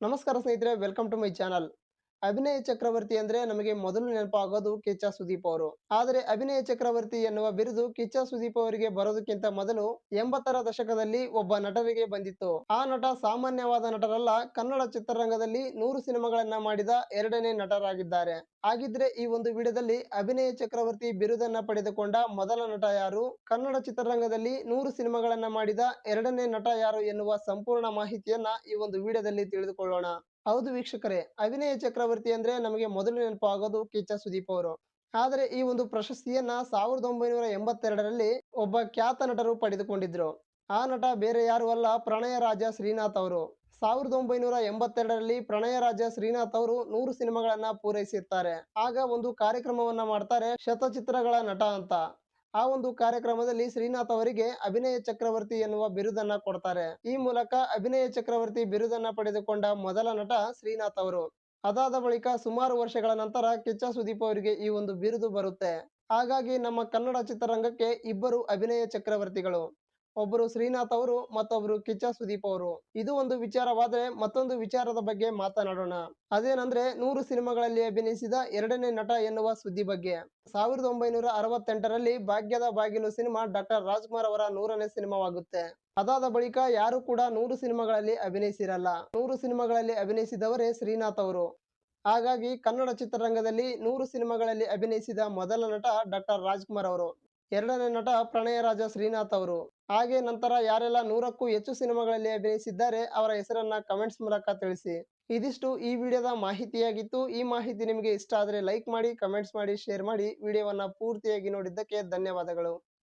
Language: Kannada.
ನಮಸ್ಕಾರ ಸ್ನೇಹಿತರೆ, ವೆಲ್ಕಮ್ ಟು ಮೈ ಚಾನಲ್. ಅಭಿನಯ ಚಕ್ರವರ್ತಿ ಅಂದ್ರೆ ನಮಗೆ ಮೊದಲು ನೆನಪಾಗೋದು ಕಿಚ್ಚ ಸುದೀಪ್ ಅವರು. ಆದರೆ ಅಭಿನಯ ಚಕ್ರವರ್ತಿ ಎನ್ನುವ ಬಿರುದು ಕಿಚ್ಚ ಸುದೀಪ್ ಅವರಿಗೆ ಬರೋದಕ್ಕಿಂತ ಮೊದಲು 80ರ ದಶಕದಲ್ಲಿ ಒಬ್ಬ ನಟರಿಗೆ ಬಂದಿತ್ತು. ಆ ನಟ ಸಾಮಾನ್ಯವಾದ ನಟರಲ್ಲ, ಕನ್ನಡ ಚಿತ್ರರಂಗದಲ್ಲಿ 100 ಸಿನಿಮಾಗಳನ್ನ ಮಾಡಿದ ಎರಡನೇ ನಟರಾಗಿದ್ದಾರೆ. ಹಾಗಿದ್ರೆ ಈ ಒಂದು ವಿಡಿಯೋದಲ್ಲಿ ಅಭಿನಯ ಚಕ್ರವರ್ತಿ ಬಿರುದನ್ನ ಪಡೆದುಕೊಂಡ ಮೊದಲ ನಟ ಯಾರು, ಕನ್ನಡ ಚಿತ್ರರಂಗದಲ್ಲಿ 100 ಸಿನಿಮಾಗಳನ್ನ ಮಾಡಿದ ಎರಡನೇ ನಟ ಯಾರು ಎನ್ನುವ ಸಂಪೂರ್ಣ ಮಾಹಿತಿಯನ್ನ ಈ ಒಂದು ವಿಡಿಯೋದಲ್ಲಿ ತಿಳಿದುಕೊಳ್ಳೋಣ. ಹೌದು ವೀಕ್ಷಕರೇ, ಅಭಿನಯ ಚಕ್ರವರ್ತಿ ಅಂದ್ರೆ ನಮಗೆ ಮೊದಲು ನೆನಪಾಗೋದು ಕಿಚ್ಚ ಸುದೀಪ್ ಅವರು. ಆದರೆ ಈ ಒಂದು ಪ್ರಶಸ್ತಿಯನ್ನ 1982ರಲ್ಲಿ ಒಬ್ಬ ಖ್ಯಾತ ನಟರು ಪಡೆದುಕೊಂಡಿದ್ರು. ಆ ನಟ ಬೇರೆ ಯಾರು ಅಲ್ಲ, ಪ್ರಣಯ ರಾಜ ಶ್ರೀನಾಥ್ ಅವರು. 1982ರಲ್ಲಿ ಪ್ರಣಯ ರಾಜ ಶ್ರೀನಾಥ್ ಅವರು 100 ಸಿನಿಮಾಗಳನ್ನ ಪೂರೈಸಿರ್ತಾರೆ. ಆಗ ಒಂದು ಕಾರ್ಯಕ್ರಮವನ್ನ ಮಾಡ್ತಾರೆ, ಶತಚಿತ್ರಗಳ ನಟ ಅಂತ. ಆ ಒಂದು ಕಾರ್ಯಕ್ರಮದಲ್ಲಿ ಶ್ರೀನಾಥ್ ಅವರಿಗೆ ಅಭಿನಯ ಚಕ್ರವರ್ತಿ ಎನ್ನುವ ಬಿರುದನ್ನ ಕೊಡ್ತಾರೆ. ಈ ಮೂಲಕ ಅಭಿನಯ ಚಕ್ರವರ್ತಿ ಬಿರುದನ್ನ ಪಡೆದುಕೊಂಡ ಮೊದಲ ನಟ ಶ್ರೀನಾಥ್ ಅವರು. ಅದಾದ ಬಳಿಕ ಸುಮಾರು ವರ್ಷಗಳ ನಂತರ ಕಿಚ್ಚ ಸುದೀಪ್ ಅವರಿಗೆ ಈ ಒಂದು ಬಿರುದು ಬರುತ್ತೆ. ಹಾಗಾಗಿ ನಮ್ಮ ಕನ್ನಡ ಚಿತ್ರರಂಗಕ್ಕೆ ಇಬ್ಬರು ಅಭಿನಯ ಚಕ್ರವರ್ತಿಗಳು. ಒಬ್ಬರು ಶ್ರೀನಾಥ್ ಅವರು, ಮತ್ತೊಬ್ರು ಕಿಚ್ಚ ಸುದೀಪ್ ಅವರು. ಇದು ಒಂದು ವಿಚಾರವಾದ್ರೆ, ಮತ್ತೊಂದು ವಿಚಾರದ ಬಗ್ಗೆ ಮಾತನಾಡೋಣ. ಅದೇನಂದ್ರೆ 100 ಸಿನಿಮಾಗಳಲ್ಲಿ ಅಭಿನಯಿಸಿದ ಎರಡನೇ ನಟ ಎನ್ನುವ ಸುದ್ದಿ ಬಗ್ಗೆ. 1968ರಲ್ಲಿ ಭಾಗ್ಯದ ಬಾಗಿಲು ಸಿನಿಮಾ ಡಾಕ್ಟರ್ ರಾಜ್‌ಕುಮಾರ್ ಅವರ 100ನೇ ಸಿನಿಮಾವಾಗುತ್ತೆ. ಅದಾದ ಬಳಿಕ ಯಾರು ಕೂಡ 100 ಸಿನಿಮಾಗಳಲ್ಲಿ ಅಭಿನಯಿಸಿರಲ್ಲ. 100 ಸಿನಿಮಾಗಳಲ್ಲಿ ಅಭಿನಯಿಸಿದವರೇ ಶ್ರೀನಾಥ್ ಅವರು. ಹಾಗಾಗಿ ಕನ್ನಡ ಚಿತ್ರರಂಗದಲ್ಲಿ 100 ಸಿನಿಮಾಗಳಲ್ಲಿ ಅಭಿನಯಿಸಿದ ಮೊದಲ ನಟ ಡಾಕ್ಟರ್ ರಾಜ್‌ಕುಮಾರ್ ಅವರು. ಎರಡನೇ ನಟ ಪ್ರಣಯ ರಾಜ ಶ್ರೀನಾಥ್ ಅವರು. ಹಾಗೆ ನಂತರ ಯಾರೆಲ್ಲ 100ಕ್ಕೂ ಹೆಚ್ಚು ಸಿನಿಮಾಗಳಲ್ಲಿ ಅಭಿನಯಿಸಿದ್ದಾರೆ ಅವರ ಹೆಸರನ್ನ ಕಮೆಂಟ್ಸ್ ಮೂಲಕ ತಿಳಿಸಿ. ಇದಿಷ್ಟು ಈ ವಿಡಿಯೋದ ಮಾಹಿತಿಯಾಗಿತ್ತು. ಈ ಮಾಹಿತಿ ನಿಮಗೆ ಇಷ್ಟ ಆದರೆ ಲೈಕ್ ಮಾಡಿ, ಕಮೆಂಟ್ಸ್ ಮಾಡಿ, ಶೇರ್ ಮಾಡಿ. ವಿಡಿಯೋವನ್ನ ಪೂರ್ತಿಯಾಗಿ ನೋಡಿದ್ದಕ್ಕೆ ಧನ್ಯವಾದಗಳು.